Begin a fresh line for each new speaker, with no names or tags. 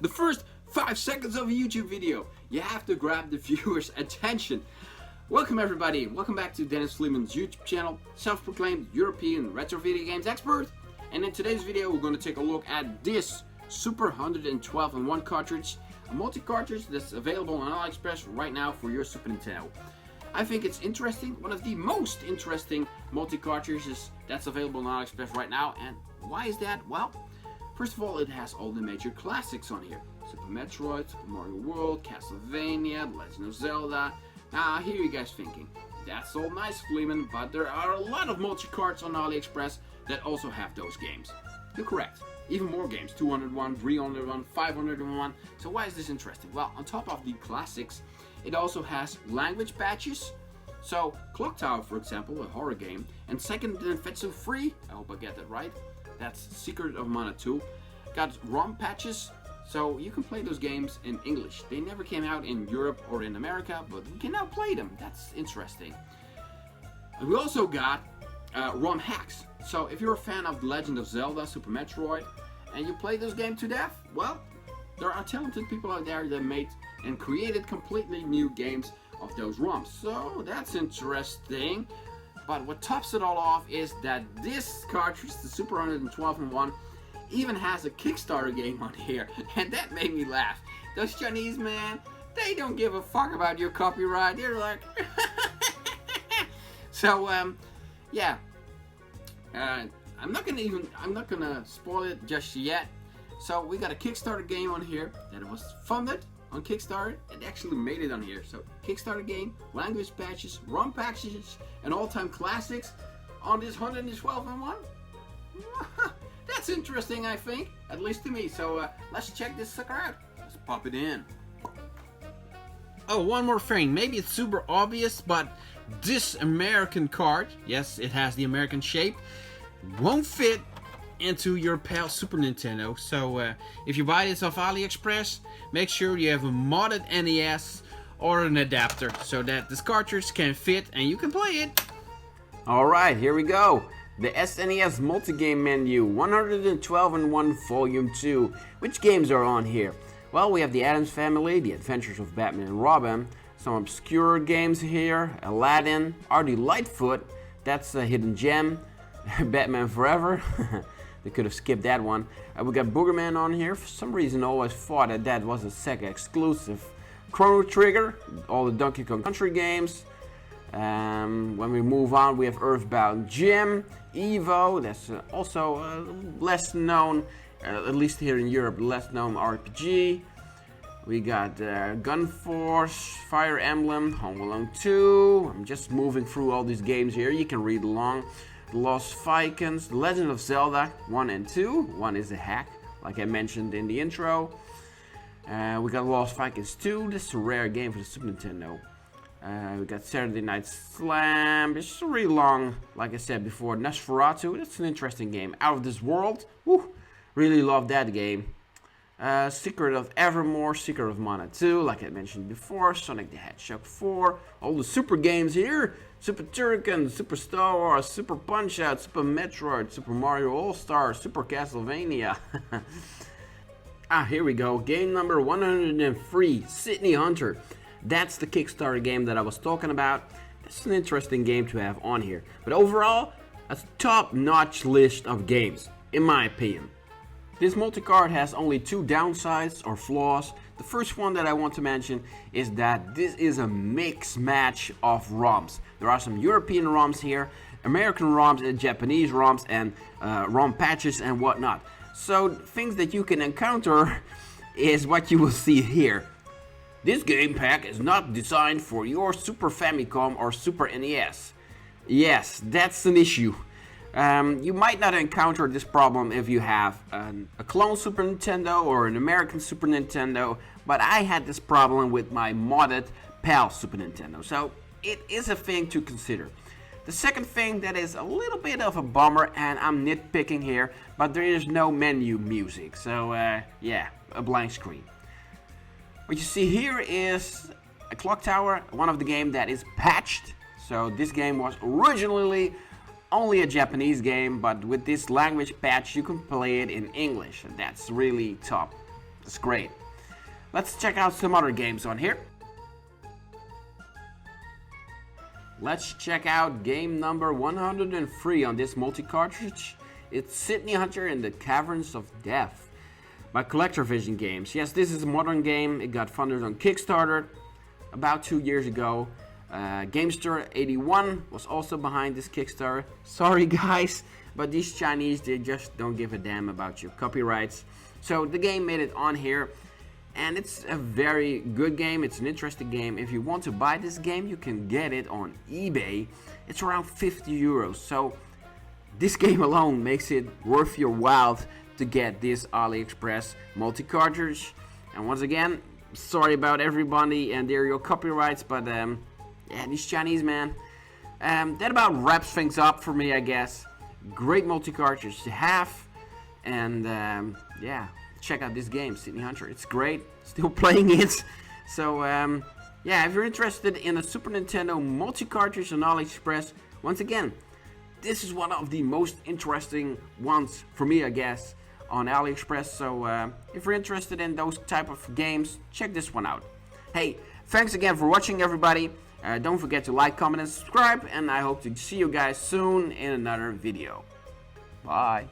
The first 5 seconds of a YouTube video, you have to grab the viewer's attention. Welcome everybody, welcome back to Dennis Fleeman's YouTube channel, self-proclaimed European retro video games expert. And in today's video we're going to take a look at this Super 112-in-1 cartridge, a multi-cartridge that's available on AliExpress right now for your Super Nintendo. I think it's interesting, one of the most interesting multi-cartridges that's available on AliExpress right now. And why is that? Well, first of all, it has all the major classics on here. Super Metroid, Super Mario World, Castlevania, Legend of Zelda. Now, I hear you guys thinking, that's all nice, Fleeman, but there are a lot of multi-carts on AliExpress that also have those games. You're correct. Even more games, 201, 301, 501. So why is this interesting? Well, on top of the classics, it also has language patches. So, Clock Tower, for example, a horror game, and Second Densetsu Free, I hope I get that right, that's Secret of Mana 2, got ROM patches, so you can play those games in English. They never came out in Europe or in America, but we can now play them. That's interesting. And we also got ROM hacks. So if you're a fan of The Legend of Zelda, Super Metroid, and you play this game to death, well, there are talented people out there that made and created completely new games of those ROMs. So that's interesting. But what tops it all off is that this cartridge, the Super 112-in-1, even has a Kickstarter game on here, and that made me laugh. Those Chinese, man, they don't give a fuck about your copyright. They're like, so yeah. I'm not gonna spoil it just yet. So we got a Kickstarter game on here that was funded on Kickstarter and actually made it on here. So Kickstarter game, language patches, ROM patches, and all-time classics on this 112-in-1. That's interesting, I think, at least to me. So let's check this sucker out. Let's pop it in. Oh, one more thing. Maybe it's super obvious, but this American card, yes, it has the American shape, won't fit into your PAL Super Nintendo. So if you buy this off AliExpress, make sure you have a modded NES or an adapter so that this cartridge can fit and you can play it. Alright, here we go. The SNES Multigame menu, 112-in-1 Volume 2. Which games are on here? Well, we have the Addams Family, The Adventures of Batman and Robin, some obscure games here, Aladdin, R.D. Lightfoot, that's a hidden gem, Batman Forever, they could have skipped that one. We got Boogerman on here. For some reason I always thought that was a Sega exclusive. Chrono Trigger, all the Donkey Kong Country games. When we move on, we have Earthbound Jim, Evo, that's also less known, at least here in Europe, less known RPG. We got Gun Force, Fire Emblem, Home Alone 2. I'm just moving through all these games here, you can read along. The Lost Vikings, The Legend of Zelda 1 and 2. 1 is a hack, like I mentioned in the intro. We got Lost Vikings 2, this is a rare game for the Super Nintendo. We got Saturday Night Slam. It's really long, like I said before. Nosferatu, that's an interesting game. Out of This World, woo, really love that game. Secret of Evermore, Secret of Mana 2, like I mentioned before. Sonic the Hedgehog 4, all the Super games here. Super Turrican, Super Star Wars, Super Punch-Out, Super Metroid, Super Mario All-Star, Super Castlevania. Here we go. Game number 103, Sydney Hunter. That's the Kickstarter game that I was talking about. It's an interesting game to have on here. But overall, a top-notch list of games, in my opinion. This multi-card has only 2 downsides or flaws. The first one that I want to mention is that this is a mix match of ROMs. There are some European ROMs here, American ROMs and Japanese ROMs, and ROM patches and whatnot. So things that you can encounter is what you will see here. This game pack is not designed for your Super Famicom or Super NES. Yes, that's an issue. You might not encounter this problem if you have a clone Super Nintendo or an American Super Nintendo, but I had this problem with my modded PAL Super Nintendo, so it is a thing to consider. The second thing that is a little bit of a bummer, and I'm nitpicking here, but there is no menu music, so yeah, a blank screen. What you see here is a Clock Tower, one of the games that is patched. So this game was originally only a Japanese game, but with this language patch you can play it in English, and that's really top. It's great. Let's check out some other games on here. Let's check out game number 103 on this multi-cartridge. It's Sydney Hunter in the Caverns of Death by Collector Vision Games. Yes, this is a modern game. It got funded on Kickstarter about 2 years ago. Gamester81 was also behind this Kickstarter. Sorry guys, but these Chinese, they just don't give a damn about your copyrights. So the game made it on here, and it's a very good game. It's an interesting game. If you want to buy this game, you can get it on eBay. It's around 50 euros. So this game alone makes it worth your while to get this AliExpress multi-cartridge. And once again, sorry about everybody and your copyrights, but yeah, these Chinese, man. That about wraps things up for me, I guess. Great multi-cartridge to have. And yeah, check out this game, Sydney Hunter. It's great. Still playing it. So yeah, if you're interested in a Super Nintendo multi-cartridge on AliExpress, once again, this is one of the most interesting ones for me, I guess, on AliExpress. So if you're interested in those type of games, check this one out. Hey, thanks again for watching, everybody. Don't forget to like, comment, and subscribe. And I hope to see you guys soon in another video. Bye.